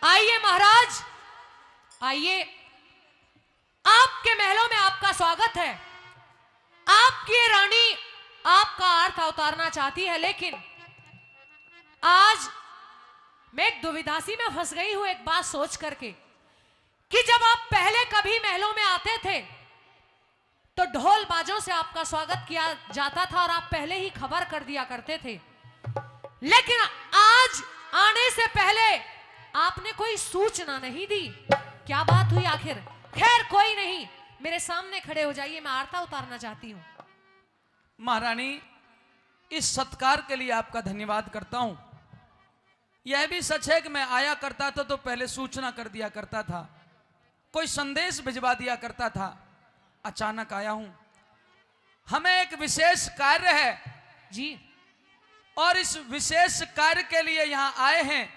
आइए महाराज, आइए। आपके महलों में आपका स्वागत है। आपकी रानी आपका अर्थ उतारना चाहती है, लेकिन आज मैं एक दुविधासी में फंस गई हूं एक बात सोच करके कि जब आप पहले कभी महलों में आते थे तो ढोल बाजों से आपका स्वागत किया जाता था और आप पहले ही खबर कर दिया करते थे, लेकिन आज आने से पहले आपने कोई सूचना नहीं दी। क्या बात हुई आखिर? खैर कोई नहीं, मेरे सामने खड़े हो जाइए, मैं आरता उतारना चाहती हूं। महारानी, इस सत्कार के लिए आपका धन्यवाद करता हूं। यह भी सच है कि मैं आया करता था तो पहले सूचना कर दिया करता था, कोई संदेश भिजवा दिया करता था। अचानक आया हूं, हमें एक विशेष कार्य है जी, और इस विशेष कार्य के लिए यहां आए हैं,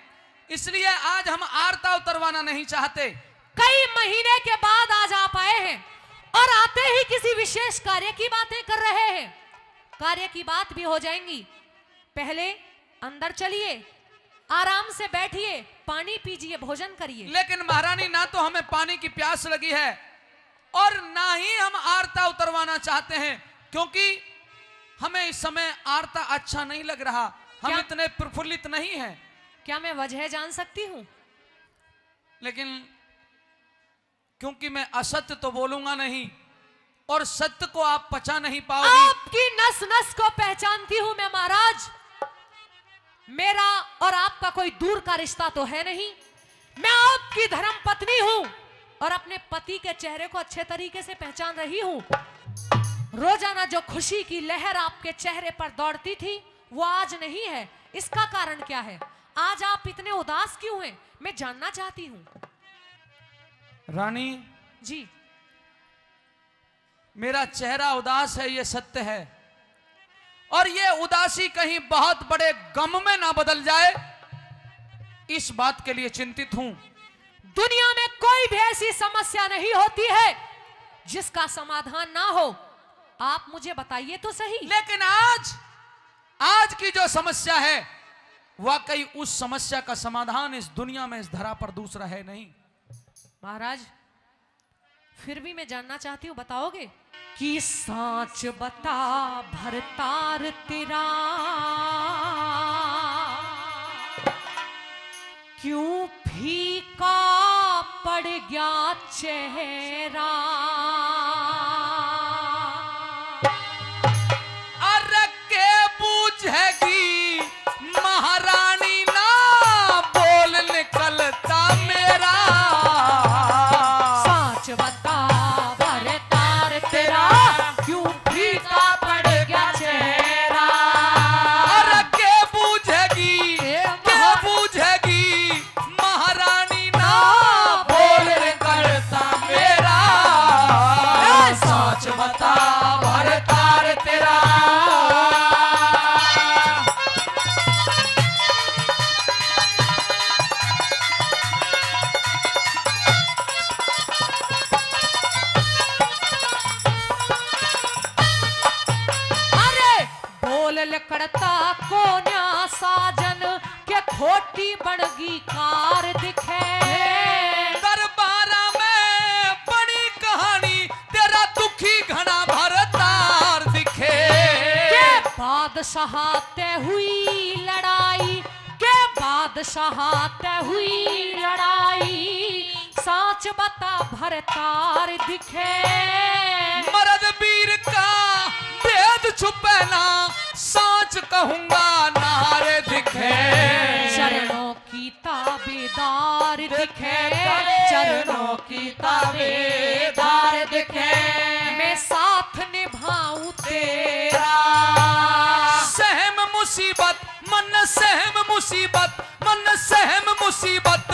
इसलिए आज हम आरता उतरवाना नहीं चाहते। कई महीने के बाद आज आप आए हैं और आते ही किसी विशेष कार्य की बातें कर रहे हैं। कार्य की बात भी हो जाएंगी, पहले अंदर चलिए, आराम से बैठिए, पानी पीजिए, भोजन करिए। लेकिन महारानी, ना तो हमें पानी की प्यास लगी है और ना ही हम आरता उतरवाना चाहते हैं, क्योंकि हमें इस समय आरता अच्छा नहीं लग रहा। हम इतने प्रफुल्लित नहीं हैं। क्या मैं वजह जान सकती हूं? लेकिन क्योंकि मैं असत्य तो बोलूंगा नहीं और सत्य को आप पचा नहीं पाओगे। आपकी नस नस को पहचानती हूं मैं महाराज। मेरा और आपका कोई दूर का रिश्ता तो है नहीं। मैं आपकी धर्म पत्नी हूं और अपने पति के चेहरे को अच्छे तरीके से पहचान रही हूं। रोजाना जो खुशी की लहर आपके चेहरे पर दौड़ती थी वो आज नहीं है। इसका कारण क्या है? आज आप इतने उदास क्यों हैं? मैं जानना चाहती हूं। रानी जी, मेरा चेहरा उदास है, ये सत्य है, और ये उदासी कहीं बहुत बड़े गम में ना बदल जाए, इस बात के लिए चिंतित हूं। दुनिया में कोई भी ऐसी समस्या नहीं होती है जिसका समाधान ना हो। आप मुझे बताइए तो सही। लेकिन आज की जो समस्या है वाकई उस समस्या का समाधान इस दुनिया में, इस धरा पर दूसरा है नहीं। महाराज, फिर भी मैं जानना चाहती हूं, बताओगे? कि साच बता भरतार तेरा क्यों फीका पड़ गया चेहरा? अरे के बूझेगी महारानी, ना बोल निकलता मेरा। साच बता भरतार तेरा क्यों फीका पड़ गया चेहरा? अरे के बूझेगी महारानी, ना बोल निकलता मेरा। साच बता भरतार तेरा। लकड़ता को न्या साजन के खोटी बड़गी कार दिखे। दरबारा में बड़ी कहानी तेरा दुखी घना भरतार दिखे। के बादशाह तय हुई लड़ाई, के बादशाह तय हुई लड़ाई, साच बता भरतार दिखे। मर्द वीर का भेद छुपे ना, साच कहूंगा नारे दिखे। चरणों की ताबेदार दिखे, चरणों की ताबेदार दिखे। मैं साथ निभाऊं तेरा। सहम मुसीबत मन सहम मुसीबत, मन सहम मुसीबत,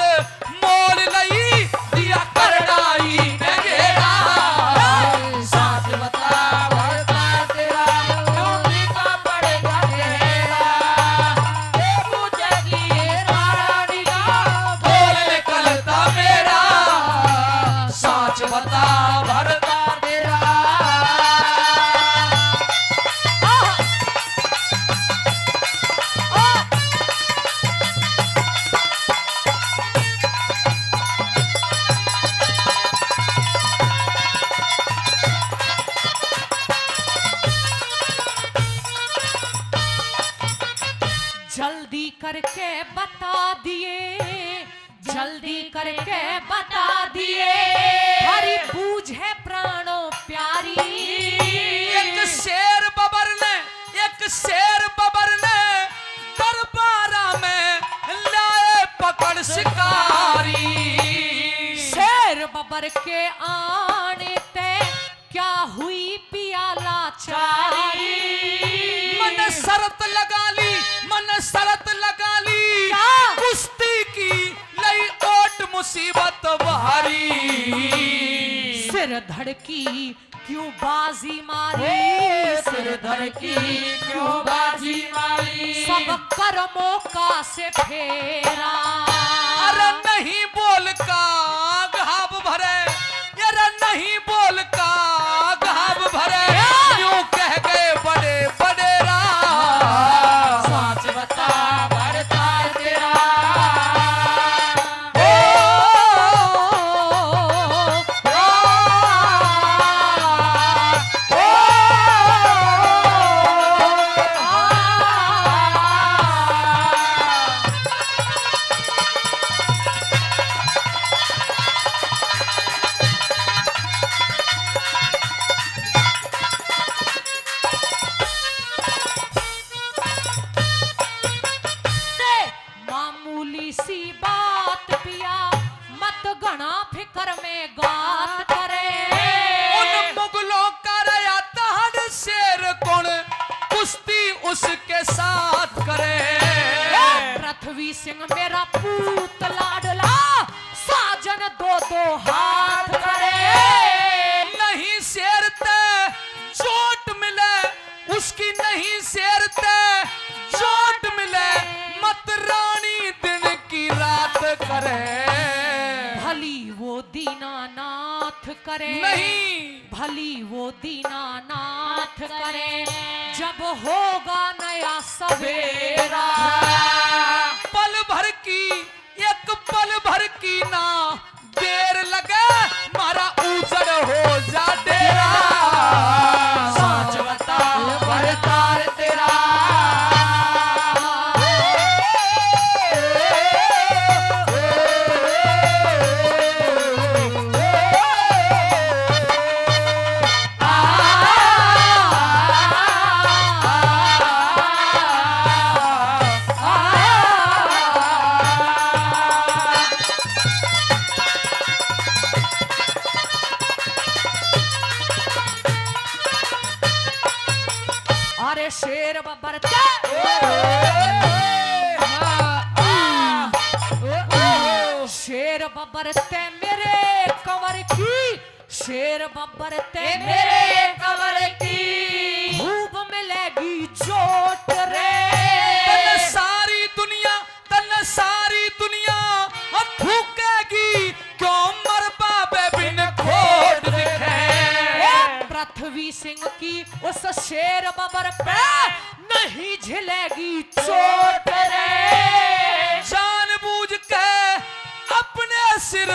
मोल लई दिया करड़ाई में घेरा। साथ बता भरतार तेरा क्यों फीका पड़ गया चेहरा। के बूझेगी महारानी, ना बोल निकलता मेरा। साच बता भरतार तेरा। करके बता दिए, जल्दी करके बता दिए, हरी बूझे प्राणों प्यारी। एक शेर बबर ने दरबारा में लाए पकड़ शिकारी। शेर बबर के आने ते क्या हुई पियाला चारी। मन शरत लगा ली क्या? कुश्ती की लई ओट मुसीबत भारी। सिर धड़की क्यों बाजी मारी, सिर धड़की क्यों बाजी मारी। सब कर्मों का से फेरा। अरे नहीं बोल का घाव भरे, अरे नहीं बोल का घाव भरे, यूं कह गए बड़े बड़ेरा। सच बता भरतार तेरा। मामूली सी बात पिया मत गणा फिकर में गात करे। उन मुगलों का रया तहड़ शेर कौन कुश्ती उसके साथ करे। पृथ्वी सिंह मेरा पूत लाडला साजन दो दो हाथ करे। नहीं शेर ते चोट मिले उसकी, नहीं शेर ते चोट मिले मत रानी दिन की रात करे। भली वो दीनानाथ करे, नहीं भली वो दीनानाथ करे, जब होगा नया सवेरा। पल भर की एक पल भर की ना देर लगे, मारा उजड़ हो जा डेरा। सच बता भरतार तेरा। अरे शेर बब्बर शेर बब्बर ते मेरे कंवर की, शेर बब्बर ते मेरे कमर की खूब मिलेगी चोट रे। तन सारी दुनिया थूकेगी, क्यों मर बाबे बिन खोट दिखे। पृथ्वी सिंह की उस शेर बब्बर पे नहीं झिलेगी चोट रे। जानबूझ के अपने सिर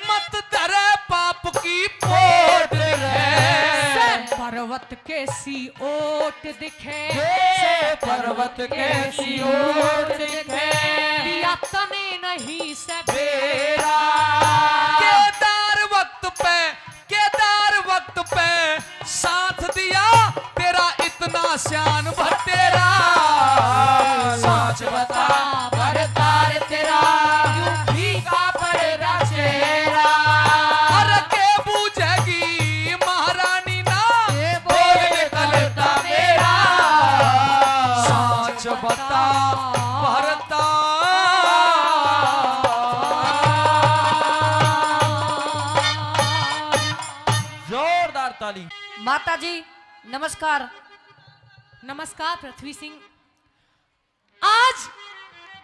मत धरे, पाप की पोट से है। पर्वत के सी ओट दिखे, पर्वत के सियोर दिखे। पिया तने नहीं से तेरा केदार वक्त पे साथ दिया तेरा इतना श्यान भटेरा। सच बता भरतार तेरा। यूं फीका पड़ेगा चेहरा। अरे के बूझेगी महारानी ना बोल निकलता मेरा। सच बता भरता। जोरदार ताली। माता जी नमस्कार। नमस्कार पृथ्वी सिंह, आज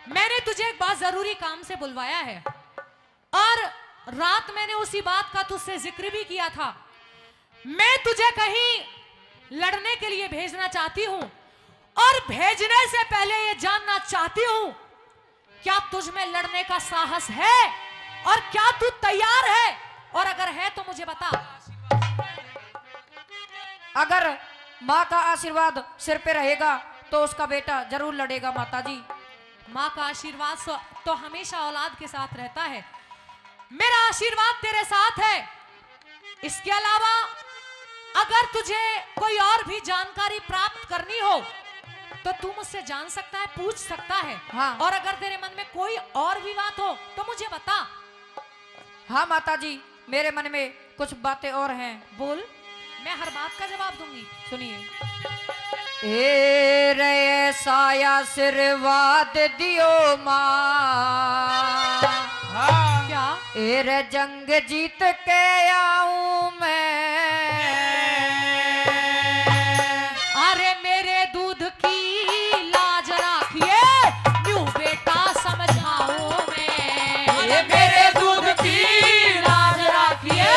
मैंने तुझे एक बहुत जरूरी काम से बुलवाया है और रात मैंने उसी बात का तुझसे जिक्र भी किया था। मैं तुझे कहीं लड़ने के लिए भेजना चाहती हूं और भेजने से पहले यह जानना चाहती हूं क्या तुझ में लड़ने का साहस है और क्या तू तैयार है, और अगर है तो मुझे बता। अगर माँ का आशीर्वाद सिर पे रहेगा तो उसका बेटा जरूर लड़ेगा माता जी। माँ का आशीर्वाद तो हमेशा औलाद के साथ रहता है। मेरा आशीर्वाद तेरे साथ है। इसके अलावा अगर तुझे कोई और भी जानकारी प्राप्त करनी हो तो तू मुझसे जान सकता है, पूछ सकता है। हाँ। और अगर तेरे मन में कोई और भी बात हो तो मुझे बता। हाँ माता जी, मेरे मन में कुछ बातें और हैं। बोल, मैं हर बात का जवाब दूंगी। सुनिए। ए रे साया आशीर्वाद दियो माँ, हाँ। क्या? ए रे जंग जीत के आऊं मैं। अरे मेरे दूध की लाज राखिए, न्यू बेटा समझाऊं मैं। अरे मेरे दूध की लाज राखिए,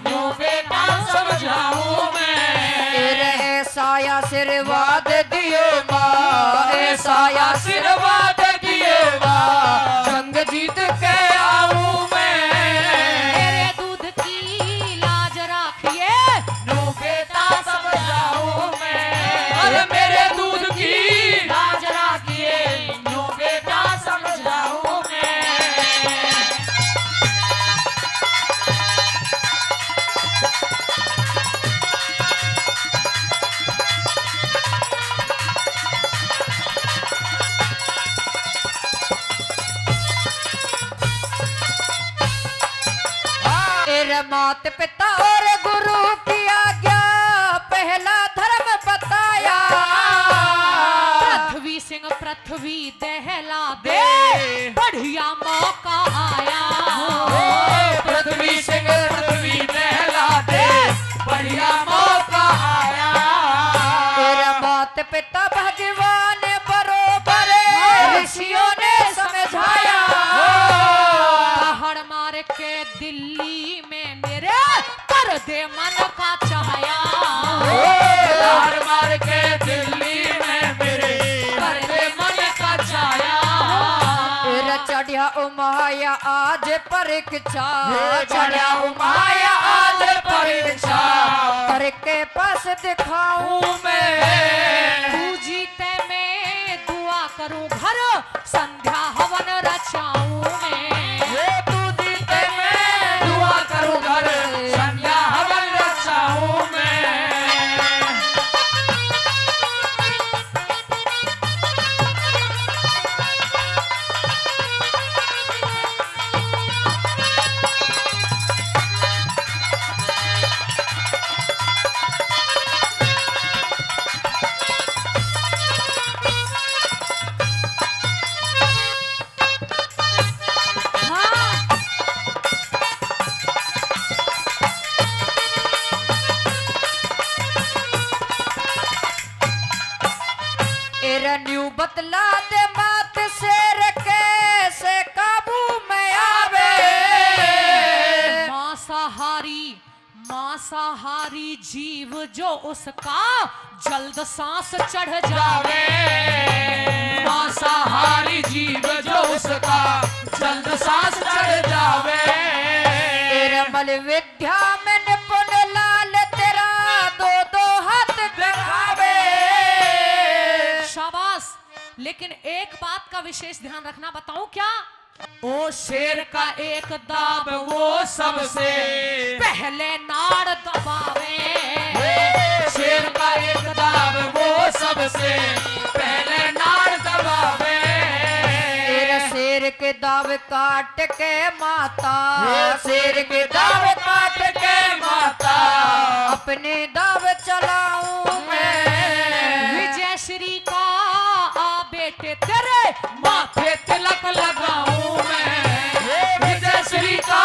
न्यू बेटा समझाऊं मैं। ए रे ऐसा आशीर्वाद दियो माँ, ऐसा आशीर्वाद दियो माँ, जंग जीत के आऊं मैं। मेरे दूध की लाज राखिए, न्यू बेटा समझाऊं मैं। अरे मेरे दूध की लाज राखिए, न्यू बेटा समझाऊं मैं। तेरे मात पिता और गुरु की आज्ञा, पहला धर्म बताया। पृथ्वी सिंह पृथ्वी दहला दे, बढ़िया मौका आया। पृथ्वी सिंह पृथ्वी दहला दे, बढ़िया मौका आया। तेरे मात पिता भगवान बरोबर, ऋषियों ने समझाया। पहाड़ मार के दिल्ली में मेरे कर दे मन का चाहया। मार मार के दिल्ली में मेरे कर दे मन का छाया। तेरा चढ़िया उमाया आज परीक्षा, चढ़ा उमाया आज परीक्षा, करके पास दिखाऊं मैं। तू जीते मैं दुआ करूं, घर संध्या हवन रचाऊं मैं। ये तू जीते मैं दुआ करूं, घर संध्या हवन रचाऊं मैं। हाँ, तेरा न्यू बतला दे मात शेर कैसे काबू में आवे। मांसाहारी जीव जो उसका जल्द सांस चढ़ जावे। मांसाहारी जीव जो उसका जल्द सांस चढ़ जावे। तेरा बल विद्या में निपुण लाल, तेरा दो दो हाथ दिखावे। शाबाश। लेकिन एक बात का विशेष ध्यान रखना, बताऊं क्या? ओ शेर का एक दाब वो सबसे पहले नाड़ दबावे। शेर का एक दाब वो सबसे पहले नाड़ दबावे। तेरा शेर के दाव काट के माता, शेर के दाव काट के माता, अपने दाव चलाऊं मैं। विजय श्री का आ बेटे तेरे माथे तिलक लगाऊं मैं। विजय श्री का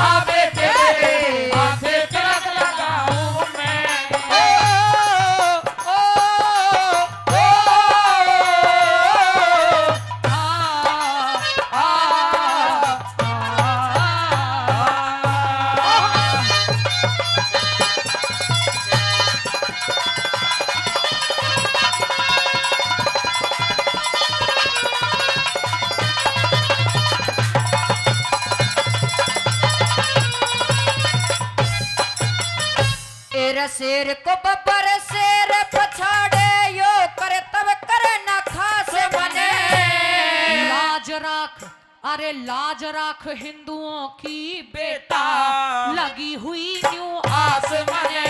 आवे तेरे माथे तिलक लगाऊं मैं। ओ, ओ, ओ, आ, तेरा शेर को बबर शेर पछाड़े, यो करे तब करे न खास बने। अरे लाज राख हिंदुओं की बेटा लगी हुई न्यू आसमाने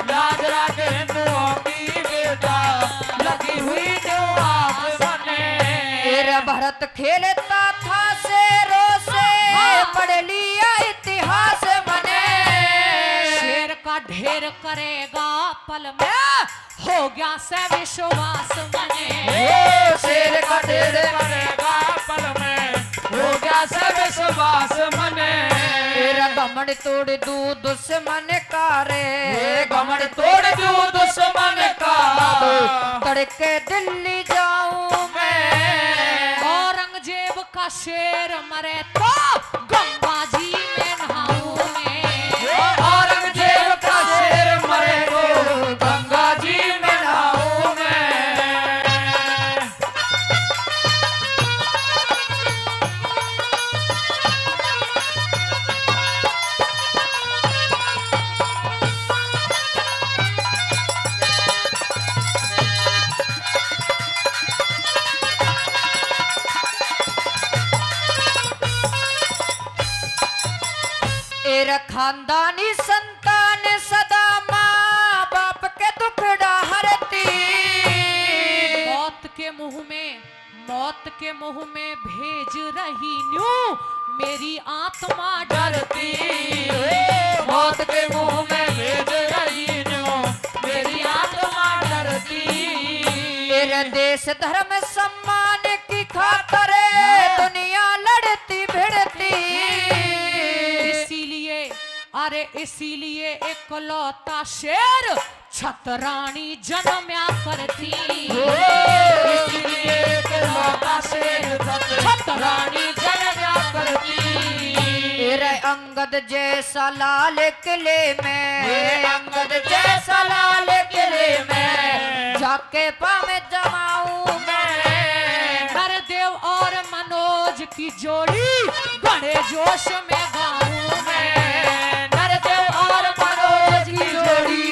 लाज राख हिंदुओं की बेटा लगी हुई न्यू आसमाने। तेरा भरत खेलता था शेरों से पढ़ लिया इतिहास मने। शेर का ढेर करेगा पल में हो गया से विश्वास मने। शेर का ढेर करेगा पल में हो गया से विश्वास मने। तेरा घमंड तोड़ दू दुश्मन का रे घमंड तोड़ दू दुश्मन का तड़के दिल्ली जाऊं मैं। औरंगजेब का शेर मरे तो गंगा जी में नहाऊं मैं। औरंगजेब का शेर मरे तो गंगा जी में नहाऊं मैं। तेरा खानदानी संतान सदा माँ बाप के दुखड़ा हरती। मौत के मुंह में भेज रही न्यू मेरी आत्मा डरती। मौत के मुंह में भेज रही न्यू मेरी आत्मा डरती। तेरे देश धर्म सम्मान की खातिर दुनिया लड़ती भिड़ती। इसीलिए इकलौता शेर छतरानी जन्म्या करती। इसीलिए इकलौता शेर छतरानी जन्म्या करती। तेरे अंगद जैसा लाल किले में अंगद जैसा लाल किले में जाके पावे जमाऊं मैं। नरदेव और मनोज की जोड़ी बड़े जोश में गाऊं मैं। नरदेव और मनोज की जोड़ी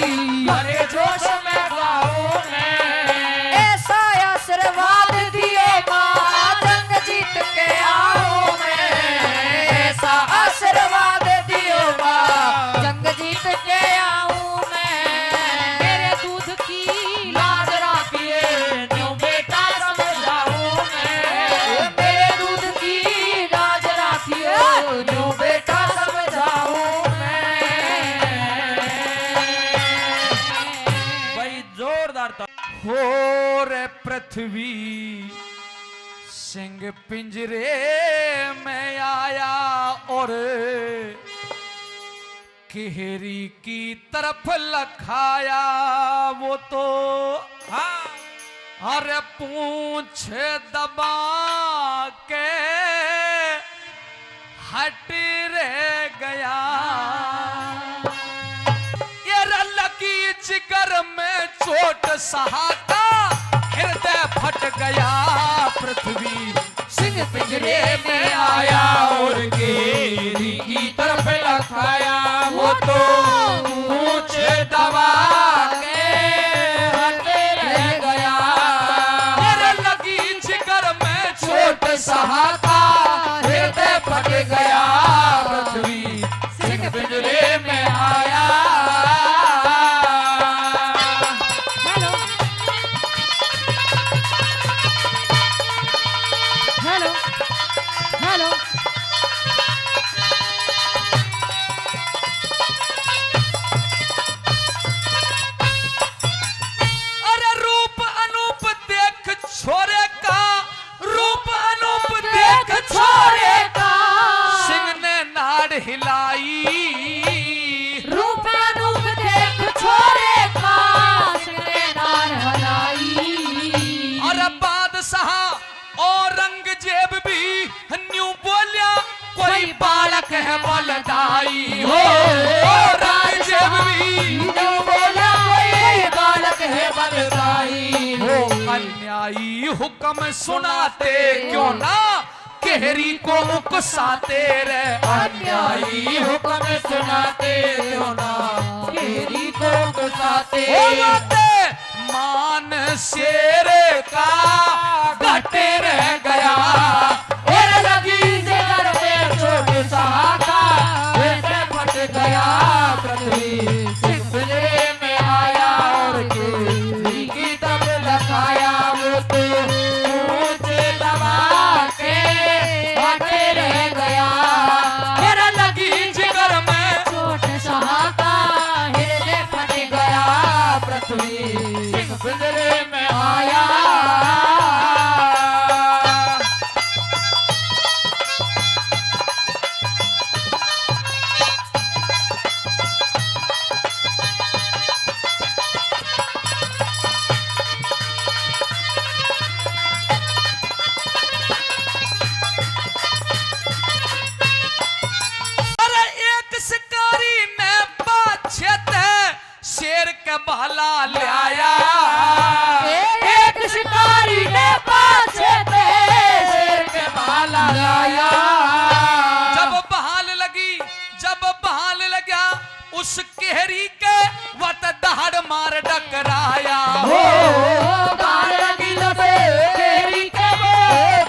बड़े जोश में गाऊं मैं। ऐसा आशीर्वाद दिए माँ जंग जीत के आऊं मैं। ऐसा आशीर्वाद दियो माँ जंग जीत के आऊं मैं। मेरे दूध की लाज राखिए न्यू बेटा समझाऊं मैं। मेरे दूध की लाज राखिए न्यू बेटा समझाऊं मैं। भाई जोरदार था। हो रे पृथ्वी सिंह पिंजरे में आया और केहरी की तरफ लखाया वो तो अरे पूंछ दबा के हट रे गया। ये लकी जिगर में चोट सहाता हृदय फट गया। पृथ्वी सिंह पिंजरे में आया और केरी की तरफ लखाया वो तो पूंछ दबा के हट रह गया। मेरे लगी जिगर में चोट सहाता हृदय फट गया। पृथ्वी सिंह पिंजरे में आया। हेलो हेलो अरे रूप अनूप देख छोरे का रूप अनूप देख छोरे का सिंह ने नाड़ हिलाई। रूप अनूप देख छोरे का सिंह ने नार हलाई। और बादशाह औरंगजेब भी न्यू बोलिया कोई बालक है बलदाई हो। औरंगजेब भी न्यू बोला कोई बालक है बलदाई हो। अन्यायी हुक्म सुनाते क्यों ना केहरी को उकसाते रे। अन्यायी हुक्म सुनाते क्यों ना केरी को उकसाते। मान शेर का घटे रह गया। और लगी हो गान लगी लपे केरी के वो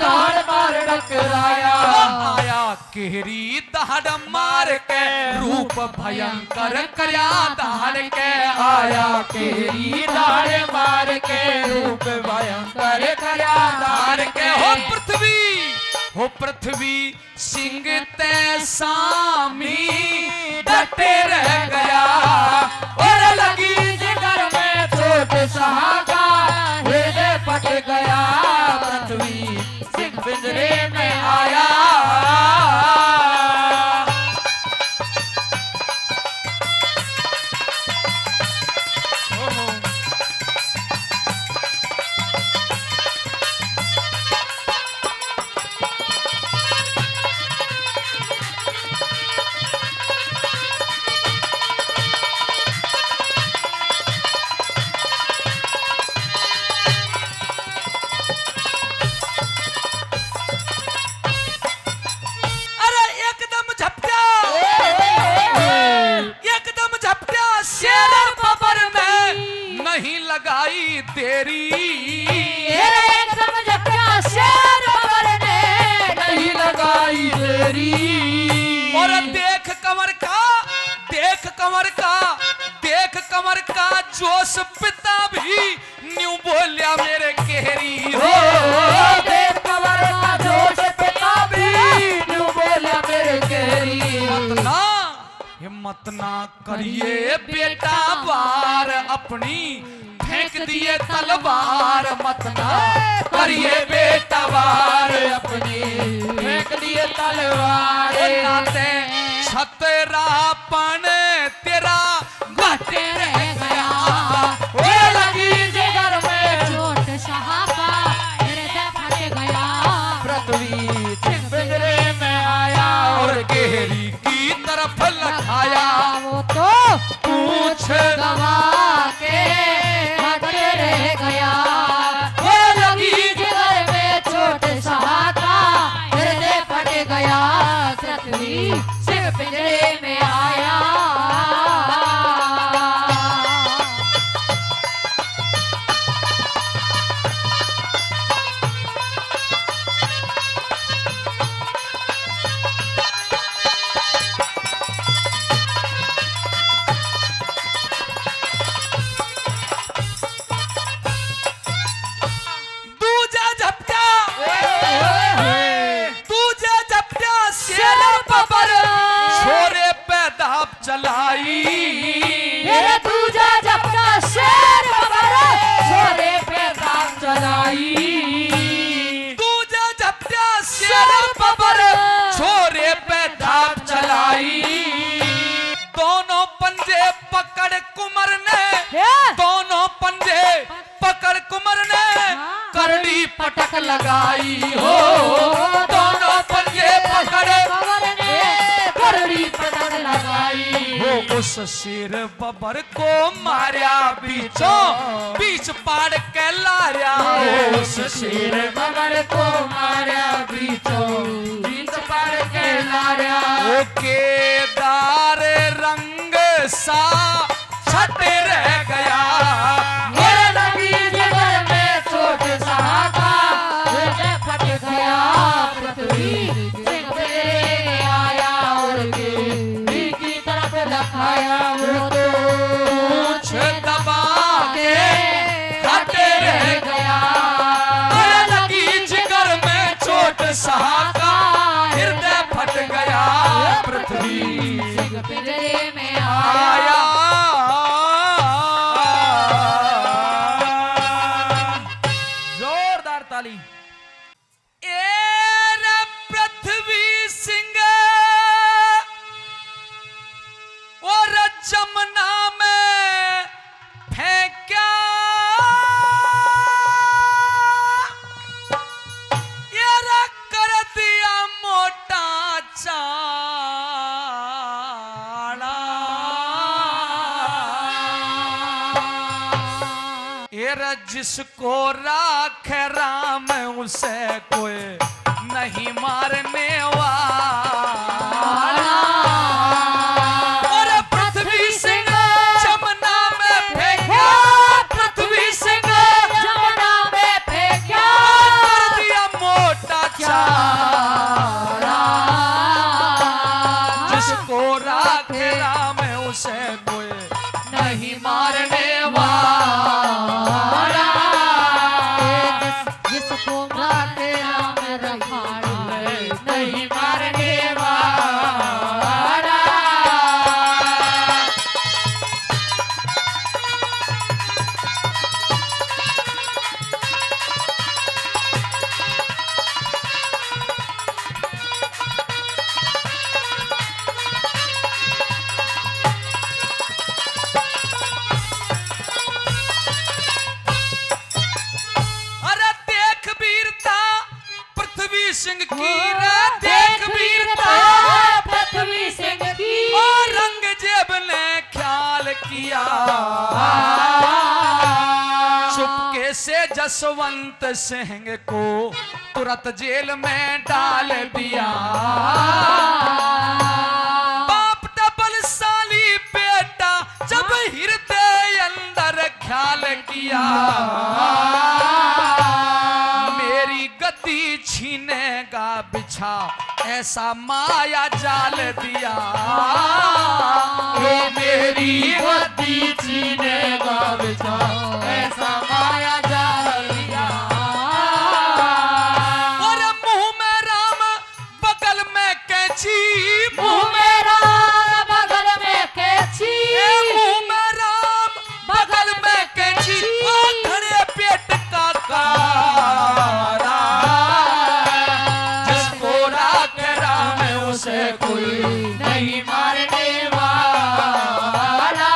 गान मार टकराया आया केरी दहाड़ मार के रूप भयंकर करया दहाड़ के आया केरी दाड़ मार के रूप भयंकर करया दहाड़ के हो पृथ्वी सिंह ते सामी डटे रह गया और लगी जिगर में चोट सहागा हृदय फट गया पृथ्वी सिंह पिंजरे में आया लगाई तेरी एकदम झपटा शेर बबर ने नहीं लगाई तेरी और देख कमर का जोश पिता भी न्यू बोलिया मेरे केहरी हो देख कमर का जोश पिता भी न्यू बोलिया मेरे केहरी हिम्मत ना करिए बेटा वार अपनी फेंक दिए तलवार मत ना करिए बेटा वार अपनी फेंक दिए तलवार नाते छतरापन तेरा घटे रह गया वो लगी जिगर में चोट सहापा हृदय फट गया पृथ्वी सिंह पिंजरे में आया और केहरी की तरफ लखाया वो तो पूछ गवा के हटे रह गया वो लगी जिगर में चोट सहाता हृदय फट गया पृथ्वी सिंह पिंजरे में आया चलाई मेरे दूजा जपना शेर बबरा छोरे पे दाम चलाई दूजा जपना शेर बबरा छोरे पे दाम चलाई दोनों पंजे पकड़ कुमर ने दोनों पंजे पकड़ कुमर ने करड़ी पटक लगाई हो दोनों पंजे पकड़ कुमर ने करड़ी पटक लगाई हो उस शेर बबर को मारिया बीच पाड़ के लारिया उस शेर बबर को मारिया बीच पाड़ के लारिया ओ केदार रंग सा छटे रह गया मेरे नबी जिगर में चोट सहाता हृदय फट गया पृथ्वी सिंह पिंजरे में आया और केरी की तरफ लखाया वो तो पूछ दबा के हटे रह गया मेरे लगी जिगर में चोट सहाता हृदय फट गया पृथ्वी सिंह पिंजरे में आया जोरदार ताली पृथ्वी सिंह और जमुना में फेंका यारा कर दिया मोटा चाड़ा एरा जिसको राख राम उसे कोई नहीं मारने वाला और पृथ्वी सिंह जमुना में फेंका पृथ्वी सिंह जसवंत सिंह को तुरंत जेल में डाल दिया। बाप था बलशाली बेटा जब हृदय अंदर ख्याल किया, मेरी गद्दी छीनेगा बिछा ऐसा माया जाल दिया। मेरी गद्दी छीनेगा बिछा ऐसा माया जाल दिया। और मुंह में राम बगल में कैंची, मुंह में राम बगल में कैंची, मुंह में राम बगल में कैंची, खड़े पेट का कारा। जिसको राख राम उसे कोई नहीं मारने वाला,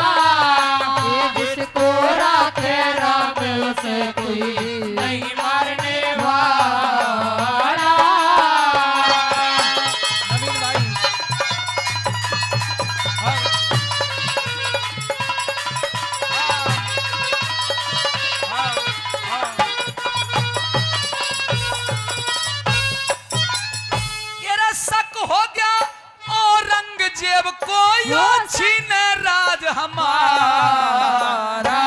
जिसको राखे राम उसे कोई नहीं मारने वाला। नवीन भाई तेरा शक हो गया औरंगजेब को यो छीने राज हमारा।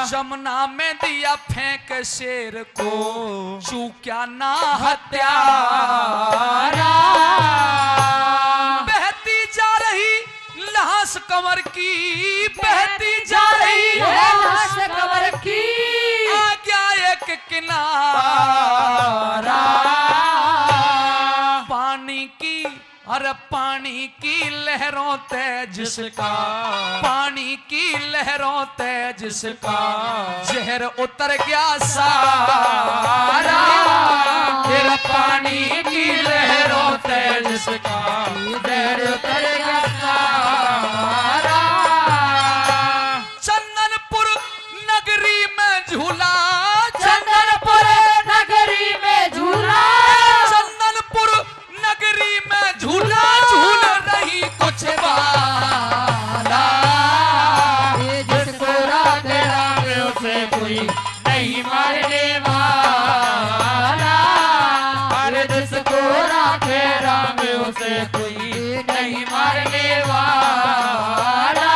जमुना में दिया फेंक शेर को चूक्या ना हत्यारा। बहती जा रही लाश कंवर की, बहती जा रही है लाश कंवर की, आ गया एक किनारा। पानी की अरे पानी की लहरों तेज जिसका, पानी की लहरों तेज जिसका जहर उतर गया सारा। फिर पानी की लहरों तेज जिसका जहर उतर गया सारा। चंदनपुर नगरी में झूला, चंदनपुर नगरी में झूला, चंदनपुर नगरी में झूला झूल रही कुछ बाला। जिसको राधे राम उसे कोई नहीं मारने वाला, अरे जिसको राधे राम उसे कोई नहीं मारने वाला।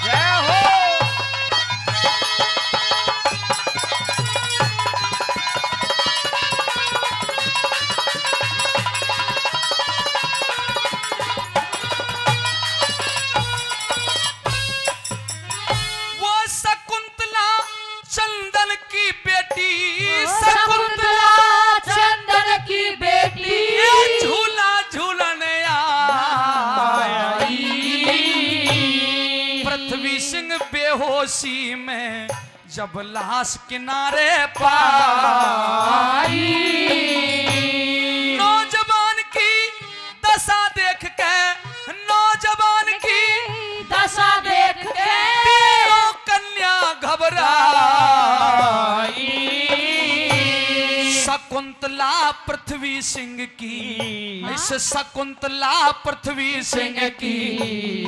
जय हो। वो शकुंतला चंदन की बेटी, शकुंतला चंदन की बेटी, ये झूला झूलने आई। पृथ्वी सिंह बेहोशी में जब लाश किनारे पाई, नौजवान की दशा देख के, नौजवान की दशा देख के तीनों कन्या घबराई। शकुंतला पृथ्वी सिंह की, इस शकुंतला पृथ्वी सिंह की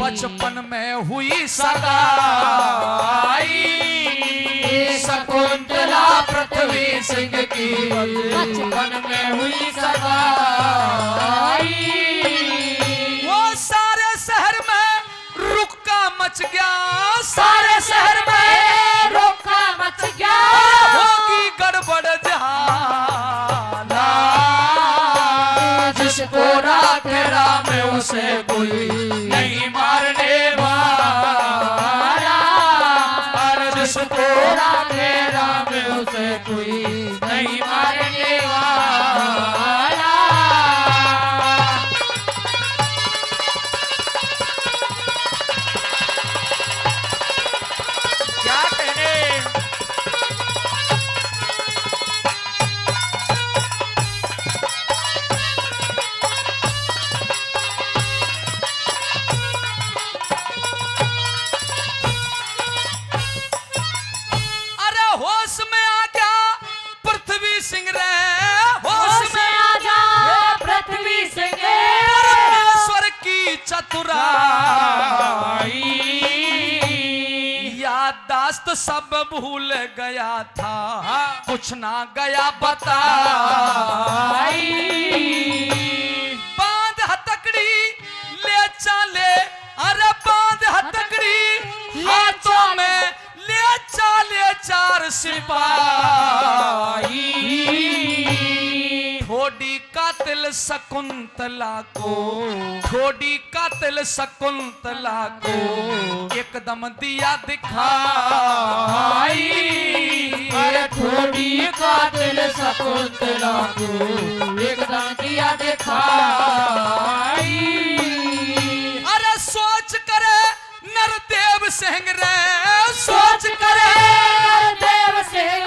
बचपन में हुई सगाई। शकुंतला पृथ्वी सिंह की बचपन में हुई सगाई। वो सारे शहर में रुक्का मच गया, सारे शहर में रोका मच गया, होगी गड़बड़ जहाला। जिसको राधे राम उसे कोई नहीं मारने वाला, और जिसको राधे राम उसे कोई नहीं मारने वाला। क्या कहने। याददाश्त सब भूल गया था, कुछ ना गया बताई। बांध हथकड़ी ले चाले, अरे बांध हथकड़ी हाथों में ले चाले 4 सिपाही। ठोडी कातिल शकुंतला को, ठोडी कातिल शकुंतला को एकदम दिया दिखाई। अरे ठोडी कातिल शकुंतला को एकदम दिया दिखाई। अरे सोच करे नरदेव सिंह रे, सोच करे नरदेव सिंह,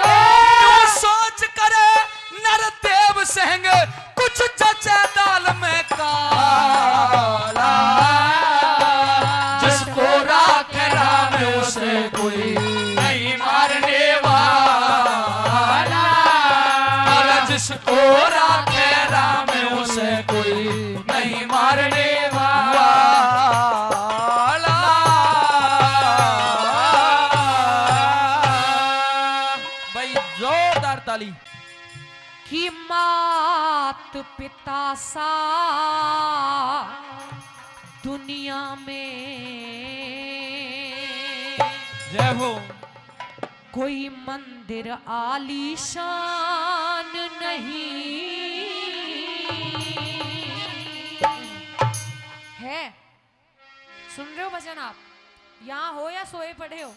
सोच करे नरदेव सिंह, कुछ चचे दाल में काला। जिसको राख राम उसे कोई नहीं मारने वाला, और जिसको राख राम उसे कोई नहीं मारने वाला। भाई जोरदार ताली। कि मात पिता सा दुनिया में जय हो। कोई मंदिर आलीशान नहीं है। सुन रहे हो भजन आप? यहाँ हो या सोए पड़े हो,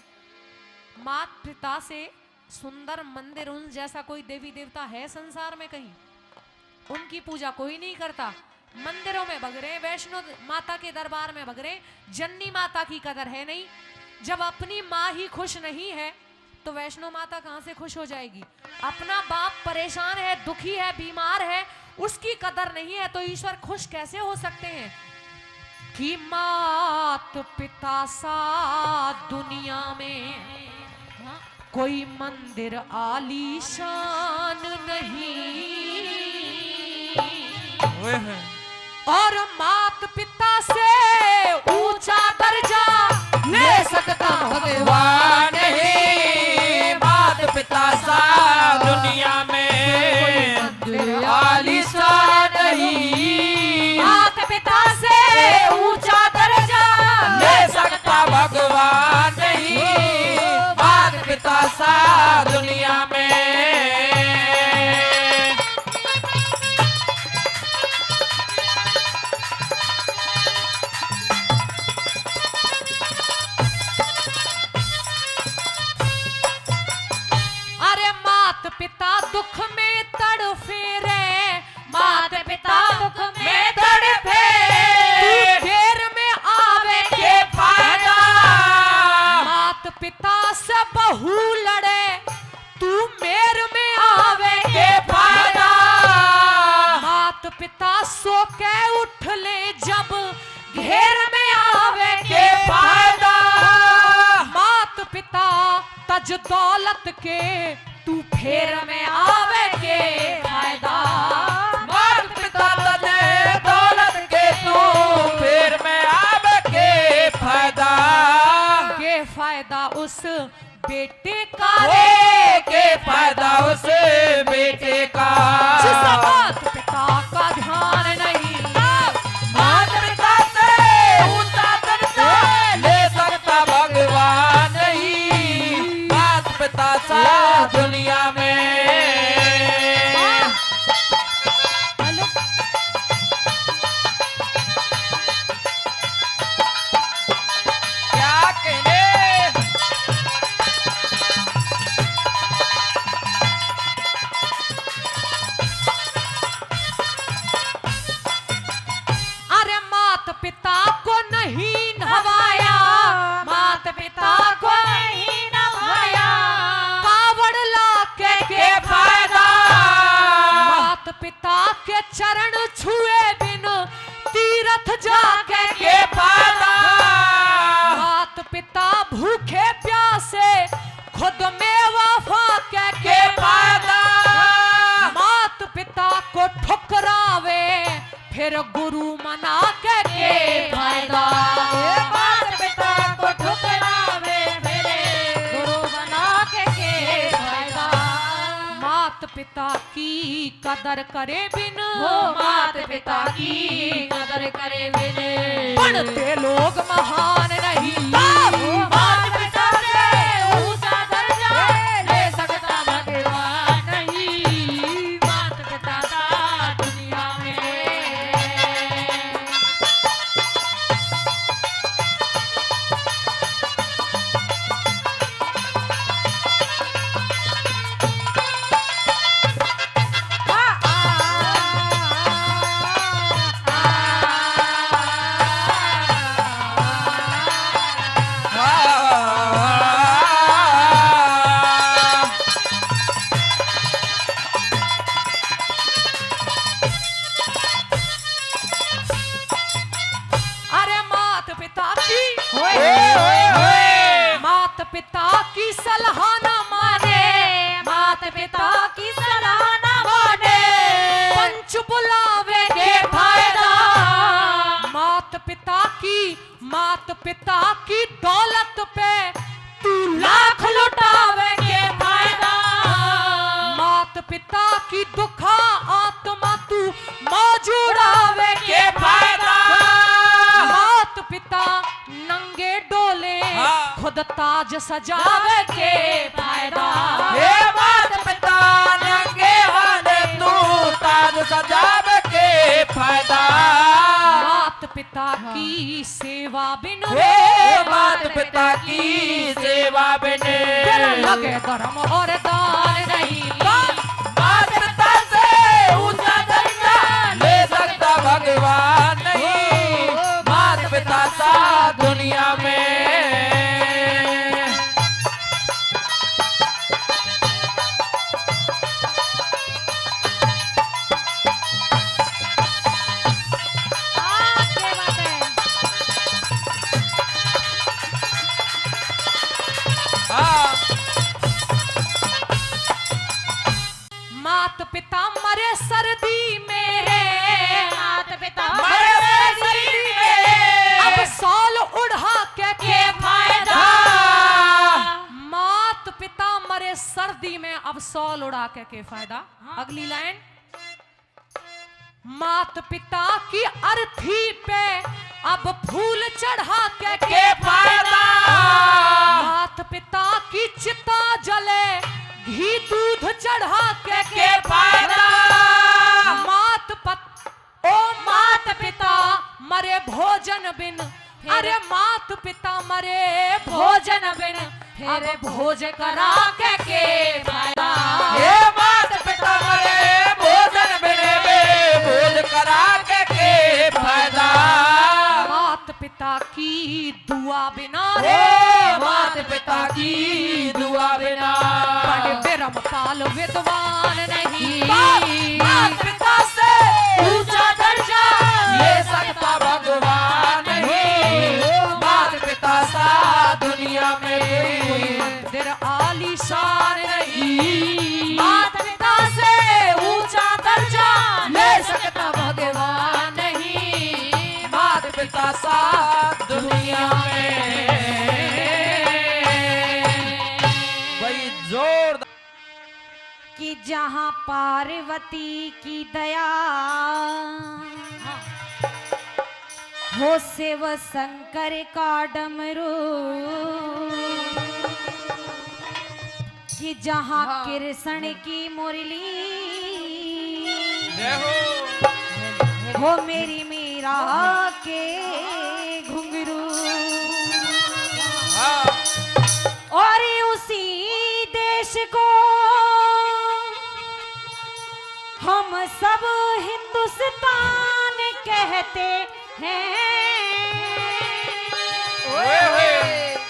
मात पिता से सुंदर मंदिर उन जैसा कोई देवी देवता है संसार में कहीं? उनकी पूजा कोई नहीं करता। मंदिरों में भग रहे, वैष्णो माता के दरबार में भग रहे, जननी माता की कदर है नहीं। जब अपनी माँ ही खुश नहीं है तो वैष्णो माता कहां से खुश हो जाएगी? अपना बाप परेशान है, दुखी है, बीमार है, उसकी कदर नहीं है तो ईश्वर खुश कैसे हो सकते हैं? कि मात पिता सा दुनिया में कोई मंदिर आलीशान नहीं, और मात पिता से ऊंचा दर्जा ले सकता भगवान नहीं। मात पिता सा दुनिया में आलीशान नहीं। मात पिता से ऊंचा दर्जा ले सकता भगवान नहीं। मात पिता सा दुनिया में। अरे मात पिता दुख में तड़फे रे, मात पिता दुख में तड़फे, तू देर में आवे के फायदा। मात पिता से बहू लड़े, तू मेर में आवे के फायदा। मात पिता सो के उठ ले जब घेर में आवे के फायदा। मात पिता तज दौलत के, तू फेर में आवे के फायदा। मात पिता तजे दौलत के, तू फिर में आवे के फायदा। के फायदा उस बेटे का रे के फायदा उस बेटे का। जिसे मात पिता का ध्यान नहीं, मात पिता से ऊंचा दर्जा ले सकता भगवान नहीं। मात पिता सा दुनिया में। क्या कहने। अरे मात पिता को नहीं नवाया, मात पिता को नहीं नवाया, कावड़ ला के फायदा। मात पिता के चरण छुए बिन तीरथ जाके के फायदा। मात पिता भूखे प्यासे खुद मेवा फाके के फायदा। मात पिता को ठुकरावे फिर गुरु मना के फायदा। मात पिता को ठुकरावे फिर कदर करे बिन हो मात पिता की कदर करे बिन पढ़ते लोग महान नहीं हो मात पिता से ऊंचा दर्जा ले सकता भगवान नहीं मात पिता का दुनिया में अरे मात पिता की मात पिता की सलाह न माने मात पिता की सलाह न माने पंच बुलावे के फायदा मात पिता की दौलत पे तू लाख लुटावे के फायदा मात पिता की दुखा आत्मा तू मौज उड़ावे के फायदा मात पिता नंगे डोले खुद ताज सजावे के फायदा हे मात पिता नंगे हाले तू ताज सजावे के फायदा मात पिता की सेवा बिन हे मात पिता की सेवा बिने तेरा लगे धर्म और दान नहीं मात पिता से ऊंचा दर्जा ले सकता भगवान नहीं मात पिता सा दुनिया में क्या बात है हाँ मात पिता मरे सर्दी में मात पिता मरे सर्दी में अब सॉल उड़ा के फायदा मात पिता मरे सर्दी में अब सॉल उड़ा के फायदा अगली लाइन मात पिता की अर्थी पे अब फूल चढ़ा के फायदा मात पिता की चिता जले घी दूध चढ़ा के फायदा मात पिता मरे भोजन बिन अरे मात पिता मरे भोजन बिन फिर भोज करा के फायदा हे मात पिता मरे भोजन बिने बे भोज करा के फायदा मात पिता की दुआ बिना हे मात पिता की दुआ बिना बड़े बेरम पाल विद्वान नहीं मात पिता से ऊंचा दर्जा ले सकता भगवान नहीं मात पिता सा दुनिया में मंदिर आलीशान नहीं मात पिता से ऊंचा दर्जा ले सकता भगवान नहीं मात पिता सा दुनिया में भाई जोरदार कि जहाँ पार्वती की दया हो शिव शंकर का डमरू कि जहाँ कृष्ण की मुरली हो मेरी मीरा के घुंघरू और उसी देश को हम सब हिंदुस्तान कहते हैं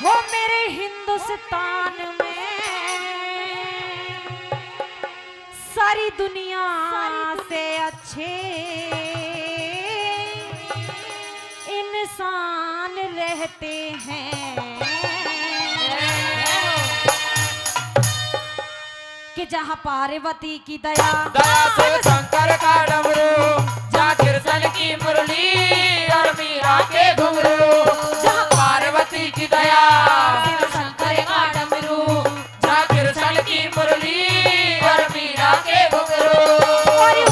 हो मेरे हिंदुस्तान में सारी दुनिया से अच्छे इंसान रहते हैं कि जहाँ पार्वती की दया शिव शंकर का डमरू जहाँ कृष्ण की मुरली और मीरा के घुंघरू जहाँ पार्वती की दया शिव शंकर का डमरू जहाँ कृष्ण की मुरली और मीरा के घुंघरू और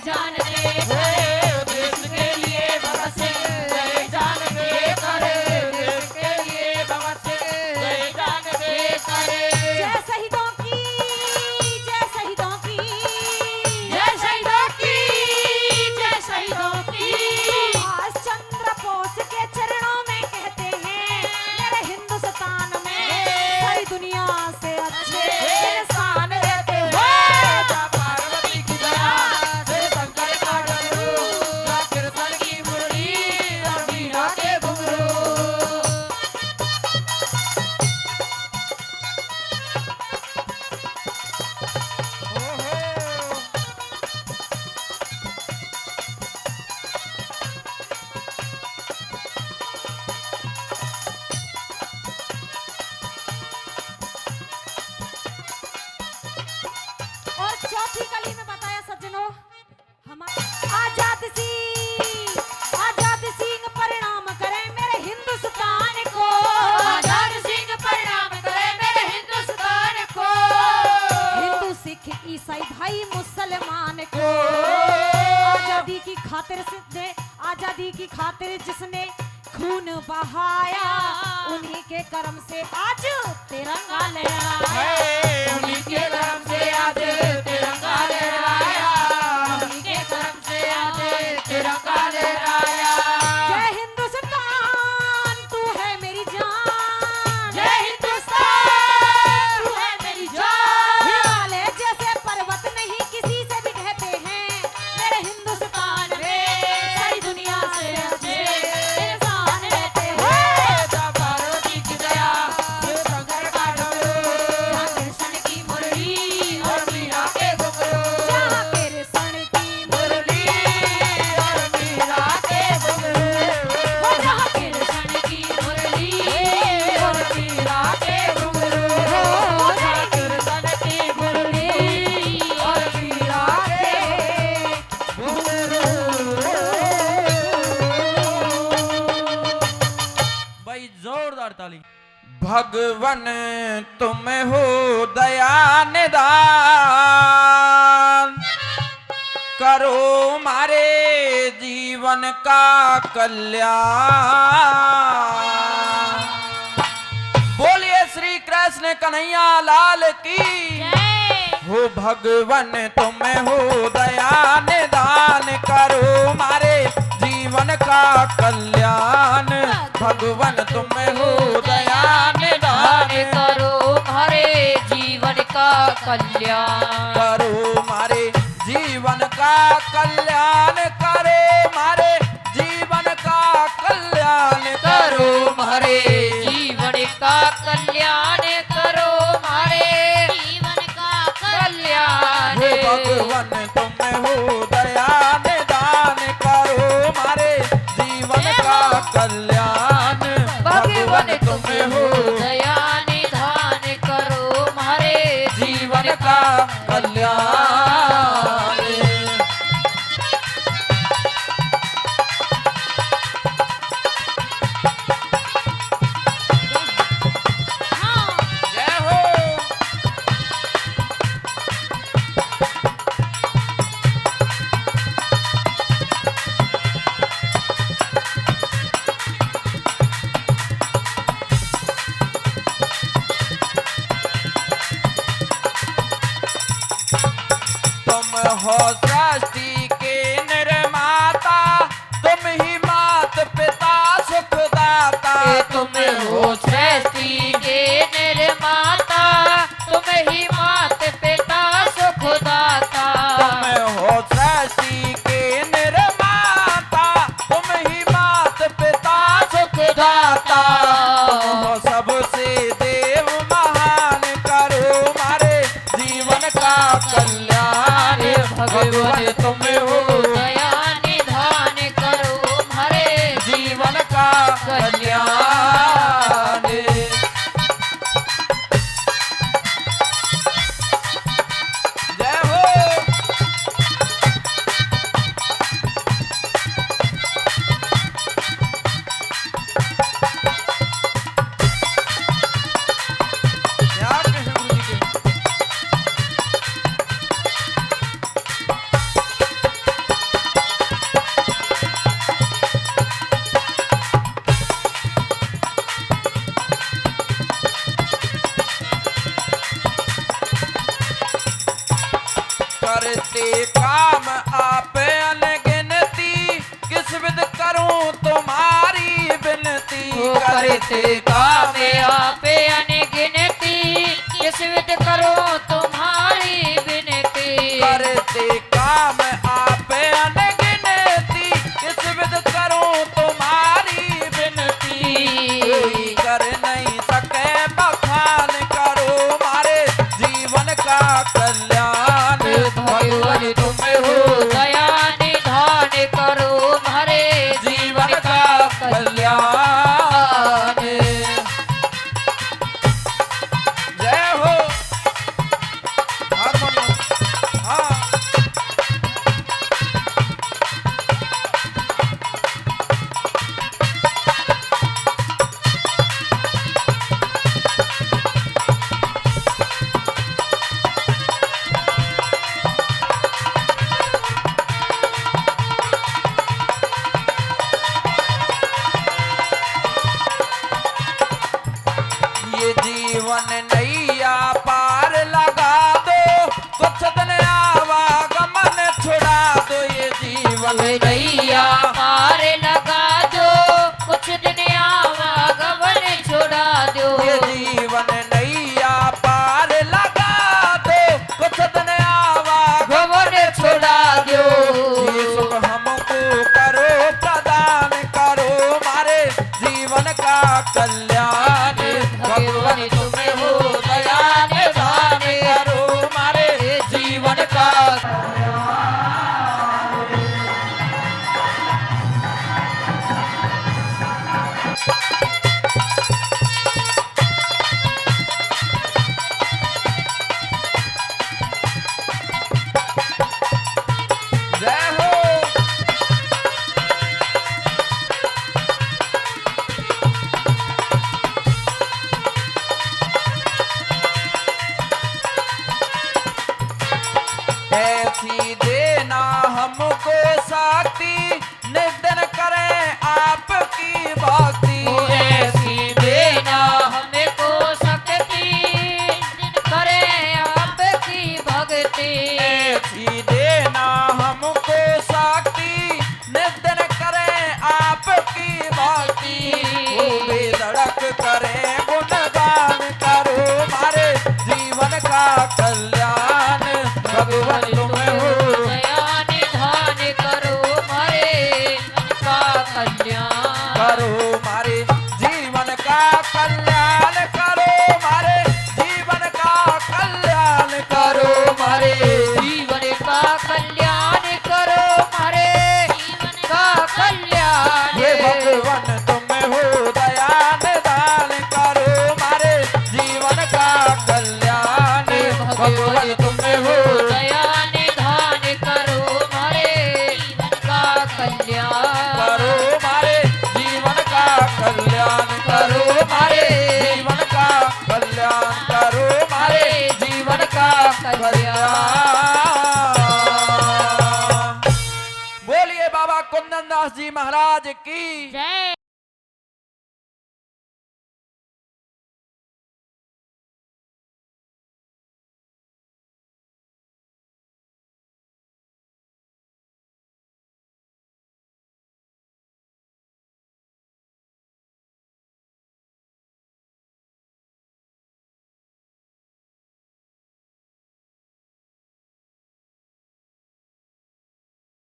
जान दे करे देश के लिए भगत सिंह जय जान दे करे देश के लिए भगत सिंह जय जान दे करे जय शहीदों की जय शहीदों की जय शहीदों की जय शहीदों की आज चंद्र बोस के चरणों में कहते हैं मेरे हिंदुस्तान में सारी दुनिया से अच्छे इंसान रहते हैं जा पार्वती की दया से शंकर का डमरू जा कृष्ण की मुरली और मीरा के घुंघरू और चौथी कली में बताया सज्जनों हमारे आजाद सिंह परिणाम करें मेरे हिंदुस्तान को आजाद सिंह परिणाम करें मेरे हिंदुस्तान को हिंदू सिख ईसाई भाई मुसलमान को आजादी की खातिर जिसने खून बहाया उन्हीं के कर्म से आज तिरंगा लहराया उन्हीं के कर्म से आज तिरंगा लहराया उन्हीं के कर्म से आज तिरंगा लहराया जय हिंदुस्तान तू है मेरी जान जय हिंदुस्तान तू है मेरी जान हिमालय जैसे पर्वत नहीं किसी से भी कहते हैं मेरे हिंदुस्तान में सारी दुनिया से अच्छे इंसान रहते हैं जा पार्वती की दया से शंकर का डमरू जा कृष्ण की मुरली और मीरा के घुंघरू जा कृष्ण की मुरली और मीरा के घुंघरू हो जा कृष्ण की मुरली और मीरा के घुंघरू हो जा कृष्ण की मुरली और मीरा भाई जोरदार ताली। भगवन तुम हो दया निदान करो मारे जीवन का कल्याण। बोलिए श्री कृष्ण कन्हैया लाल की हो भगवन तुम हो दया निदान करो मारे जीवन का कल्याण। भगवन तुम हो दया निदान करो हमारे जीवन का कल्याण करो मारे जीवन का कल्याण करे मारे जीवन का कल्याण करो हमारे जीवन का कल्याण करो हमारे जीवन का कल्याण हो भगवन तुम हो दया निदान करो मारे जीवन का कल्याण। भगवान तुम हो दया निधान करो हमारे जीवन का कल्याण। जय हो तुम हो सृष्टि के निर्माता तुम ही मात पिता सुखदाता। तुम हो सृष्टि के निर्माता तुम ही मात पिता सुखदाता तुम हो सृष्टि के निर्माता तुम ही मात पिता सुखदाता। तुम हो सबसे देव महान करो मारे जीवन का कल्याण। भगवान तुम हो दया निधान करो हमारे जीवन का कल्याण। जय हो क्या कहें गुरु जी के काम आप अनगिनती, किस विध करूं तुम्हारी विनती। करते काम आप अनगिनती, किस विध करो तुम्हारी विनती। करते काम आप अनगिनती, किस विध करूं तुम्हारी विनती। कोई कर नहीं सके बखान, करो मारे जीवन का कल्याण। भगवान तुम हो दया निधान, करो हमारे जीवन का कल्याण। जय हो हारमोनियम। हाँ ये जीवन नैया पार लगा दो, कुछ दिन आवागमन छुड़ा दो। ये जीवन नैया पार लगा दो, कुछ दिन आवागमन छुड़ा दो। ये जीवन नैया पार लगा दो, कुछ दिन आवागमन छुड़ा दो। ये सुख हमको करो प्रदान, करो मारे जीवन का कल्याण। भगवान तुम हो दया निधान, करो मारे जीवन का जय हो। ऐसी देना हमको शक्ति, निधन करें आपकी भक्ति। ऐसी देना हमको शक्ति, करे आपकी भक्ति। ऐसी देना हमको शक्ति, निधन करें आपकी भक्ति। वो बेधड़क करें गुणगान, करो मारे जीवन का कल्याण। भगवान तुम हो दया निधान, करो हमारे का कल्याण। करो मारे जीवन का कल्याण, करो मारे जीवन का कल्याण। करो हमारे जीवन का कल्याण, करो हमारे जीवन का कल्याण। ये भगवान तुम हो दया निधान, करो मारे जीवन का कल्याण। भगवान तुम हो दया निधान, करो हमारे जीवन का कल्याण। करो मारे जीवन का कल्याण। करो मारे जीवन का कल्याण। करो मारे जीवन का कल्याण। बोलिए बाबा कुंदन दास जी महाराज की जय।